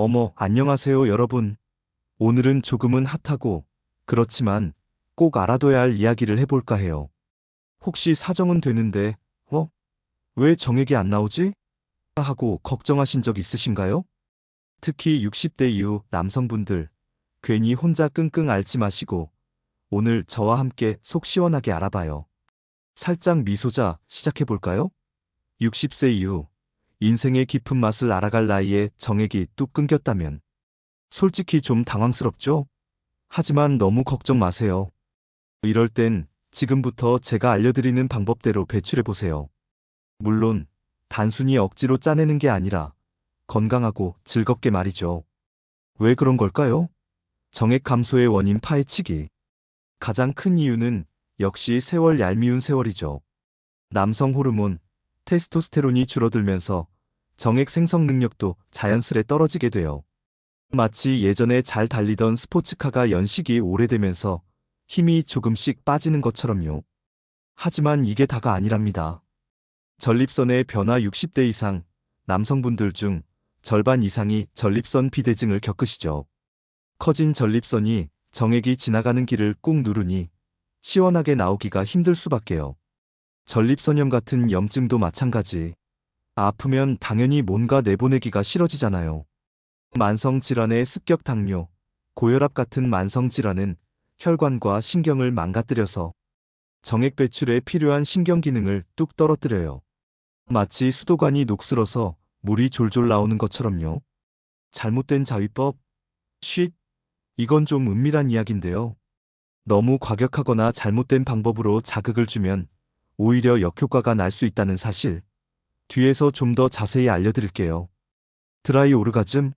어머, 안녕하세요, 여러분. 오늘은 조금은 핫하고, 그렇지만 꼭 알아둬야 할 이야기를 해볼까 해요. 혹시 사정은 되는데, 어? 왜 정액이 안 나오지? 하고 걱정하신 적 있으신가요? 특히 60대 이후 남성분들, 괜히 혼자 끙끙 앓지 마시고, 오늘 저와 함께 속 시원하게 알아봐요. 살짝 미소자 시작해볼까요? 60세 이후, 인생의 깊은 맛을 알아갈 나이에 정액이 뚝 끊겼다면, 솔직히 좀 당황스럽죠? 하지만 너무 걱정 마세요. 이럴 땐 지금부터 제가 알려드리는 방법대로 배출해보세요. 물론, 단순히 억지로 짜내는 게 아니라 건강하고 즐겁게 말이죠. 왜 그런 걸까요? 정액 감소의 원인 파헤치기. 가장 큰 이유는 역시 세월 얄미운 세월이죠. 남성 호르몬, 테스토스테론이 줄어들면서 정액 생성 능력도 자연스레 떨어지게 돼요. 마치 예전에 잘 달리던 스포츠카가 연식이 오래되면서 힘이 조금씩 빠지는 것처럼요. 하지만 이게 다가 아니랍니다. 전립선의 변화 60대 이상 남성분들 중 절반 이상이 전립선 비대증을 겪으시죠. 커진 전립선이 정액이 지나가는 길을 꾹 누르니 시원하게 나오기가 힘들 수밖에요. 전립선염 같은 염증도 마찬가지. 아프면 당연히 뭔가 내보내기가 싫어지잖아요. 만성질환의 습격 당뇨, 고혈압 같은 만성질환은 혈관과 신경을 망가뜨려서 정액 배출에 필요한 신경 기능을 뚝 떨어뜨려요. 마치 수도관이 녹슬어서 물이 졸졸 나오는 것처럼요. 잘못된 자위법? 쉿! 이건 좀 은밀한 이야기인데요. 너무 과격하거나 잘못된 방법으로 자극을 주면 오히려 역효과가 날 수 있다는 사실. 뒤에서 좀 더 자세히 알려드릴게요. 드라이 오르가즘?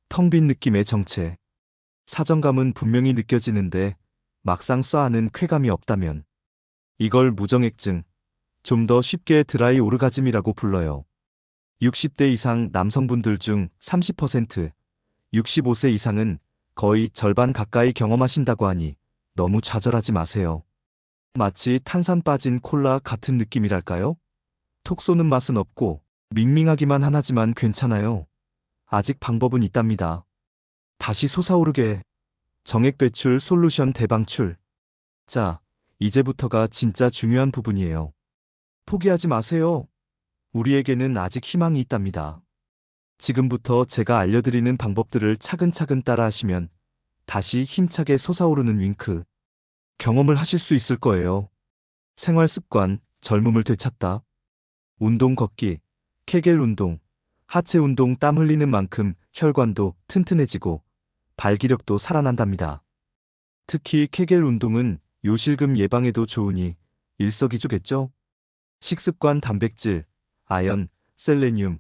텅 빈 느낌의 정체. 사정감은 분명히 느껴지는데 막상 쏴하는 쾌감이 없다면 이걸 무정액증, 좀 더 쉽게 드라이 오르가즘이라고 불러요. 60대 이상 남성분들 중 30%, 65세 이상은 거의 절반 가까이 경험하신다고 하니 너무 좌절하지 마세요. 마치 탄산 빠진 콜라 같은 느낌이랄까요? 톡 쏘는 맛은 없고 밍밍하기만 하지만 괜찮아요. 아직 방법은 있답니다. 다시 솟아오르게. 정액 배출 솔루션 대방출. 자, 이제부터가 진짜 중요한 부분이에요. 포기하지 마세요. 우리에게는 아직 희망이 있답니다. 지금부터 제가 알려드리는 방법들을 차근차근 따라하시면 다시 힘차게 솟아오르는 윙크 경험을 하실 수 있을 거예요. 생활 습관, 젊음을 되찾다. 운동 걷기, 케겔 운동, 하체 운동 땀 흘리는 만큼 혈관도 튼튼해지고 발기력도 살아난답니다. 특히 케겔 운동은 요실금 예방에도 좋으니 일석이조겠죠? 식습관 단백질, 아연, 셀레늄,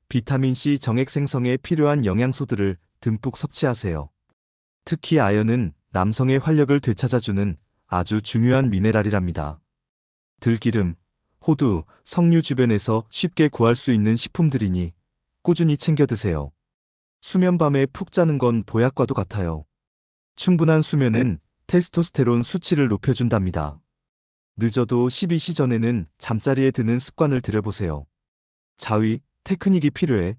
비타민C 정액 생성에 필요한 영양소들을 듬뿍 섭취하세요. 특히 아연은 남성의 활력을 되찾아주는 아주 중요한 미네랄이랍니다. 들기름, 호두, 석류 주변에서 쉽게 구할 수 있는 식품들이니 꾸준히 챙겨 드세요. 수면 밤에 푹 자는 건 보약과도 같아요. 충분한 수면은 테스토스테론 수치를 높여준답니다. 늦어도 12시 전에는 잠자리에 드는 습관을 들여보세요. 자위, 테크닉이 필요해.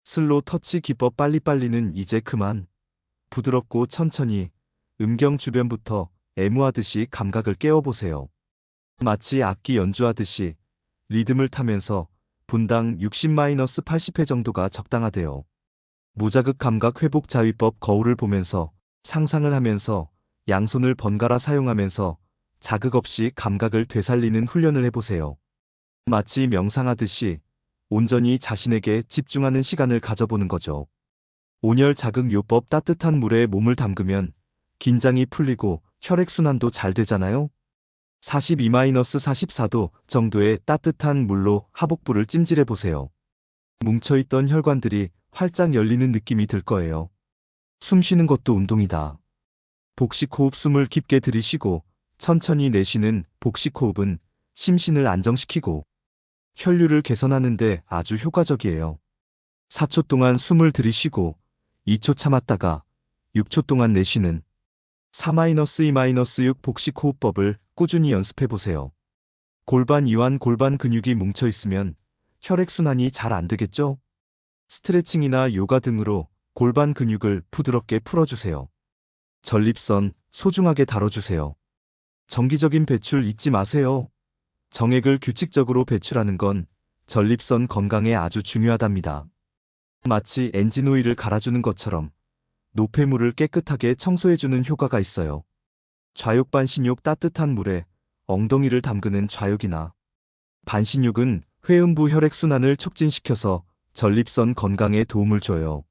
슬로우 터치 기법 빨리빨리는 이제 그만. 부드럽고 천천히 음경 주변부터 애무하듯이 감각을 깨워보세요. 마치 악기 연주하듯이 리듬을 타면서 분당 60-80회 정도가 적당하대요. 무자극 감각 회복 자위법 거울을 보면서 상상을 하면서 양손을 번갈아 사용하면서 자극 없이 감각을 되살리는 훈련을 해보세요. 마치 명상하듯이 온전히 자신에게 집중하는 시간을 가져보는 거죠. 온열 자극 요법 따뜻한 물에 몸을 담그면 긴장이 풀리고 혈액순환도 잘 되잖아요. 42-44도 정도의 따뜻한 물로 하복부를 찜질해 보세요. 뭉쳐있던 혈관들이 활짝 열리는 느낌이 들 거예요. 숨 쉬는 것도 운동이다. 복식 호흡 숨을 깊게 들이쉬고 천천히 내쉬는 복식 호흡은 심신을 안정시키고 혈류를 개선하는 데 아주 효과적이에요. 4초 동안 숨을 들이쉬고 2초 참았다가 6초 동안 내쉬는 4-2-6 복식 호흡법을 꾸준히 연습해 보세요. 골반 이완 골반 근육이 뭉쳐 있으면 혈액순환이 잘 안 되겠죠? 스트레칭이나 요가 등으로 골반 근육을 부드럽게 풀어주세요. 전립선 소중하게 다뤄주세요. 정기적인 배출 잊지 마세요. 정액을 규칙적으로 배출하는 건 전립선 건강에 아주 중요하답니다. 마치 엔진오일을 갈아주는 것처럼 노폐물을 깨끗하게 청소해주는 효과가 있어요. 좌욕 반신욕 따뜻한 물에 엉덩이를 담그는 좌욕이나 반신욕은 회음부 혈액순환을 촉진시켜서 전립선 건강에 도움을 줘요.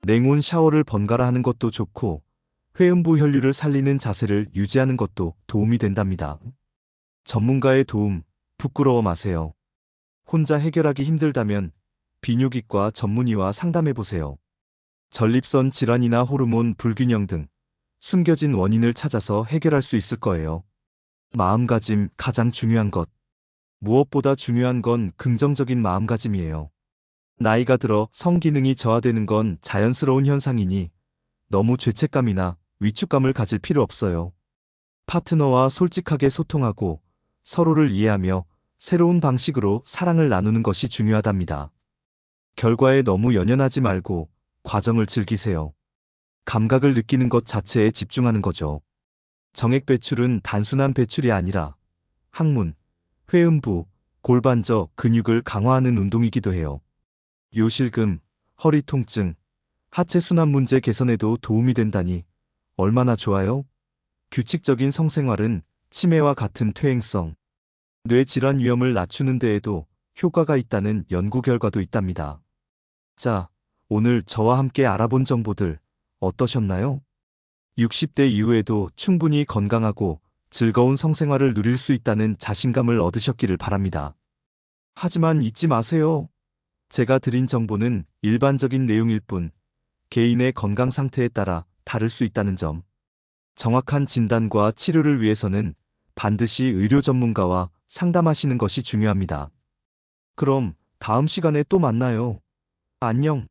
냉온 샤워를 번갈아 하는 것도 좋고 회음부 혈류를 살리는 자세를 유지하는 것도 도움이 된답니다. 전문가의 도움 부끄러워 마세요. 혼자 해결하기 힘들다면 비뇨기과 전문의와 상담해보세요. 전립선 질환이나 호르몬 불균형 등 숨겨진 원인을 찾아서 해결할 수 있을 거예요. 마음가짐 가장 중요한 것. 무엇보다 중요한 건 긍정적인 마음가짐이에요. 나이가 들어 성기능이 저하되는 건 자연스러운 현상이니 너무 죄책감이나 위축감을 가질 필요 없어요. 파트너와 솔직하게 소통하고 서로를 이해하며 새로운 방식으로 사랑을 나누는 것이 중요하답니다. 결과에 너무 연연하지 말고 과정을 즐기세요. 감각을 느끼는 것 자체에 집중하는 거죠. 정액 배출은 단순한 배출이 아니라 항문, 회음부, 골반저 근육을 강화하는 운동이기도 해요. 요실금, 허리 통증, 하체 순환 문제 개선에도 도움이 된다니 얼마나 좋아요? 규칙적인 성생활은 치매와 같은 퇴행성, 뇌 질환 위험을 낮추는 데에도 효과가 있다는 연구 결과도 있답니다. 자, 오늘 저와 함께 알아본 정보들 어떠셨나요? 60대 이후에도 충분히 건강하고 즐거운 성생활을 누릴 수 있다는 자신감을 얻으셨기를 바랍니다. 하지만 잊지 마세요. 제가 드린 정보는 일반적인 내용일 뿐 개인의 건강 상태에 따라 다를 수 있다는 점. 정확한 진단과 치료를 위해서는 반드시 의료 전문가와 상담하시는 것이 중요합니다. 그럼 다음 시간에 또 만나요. 안녕.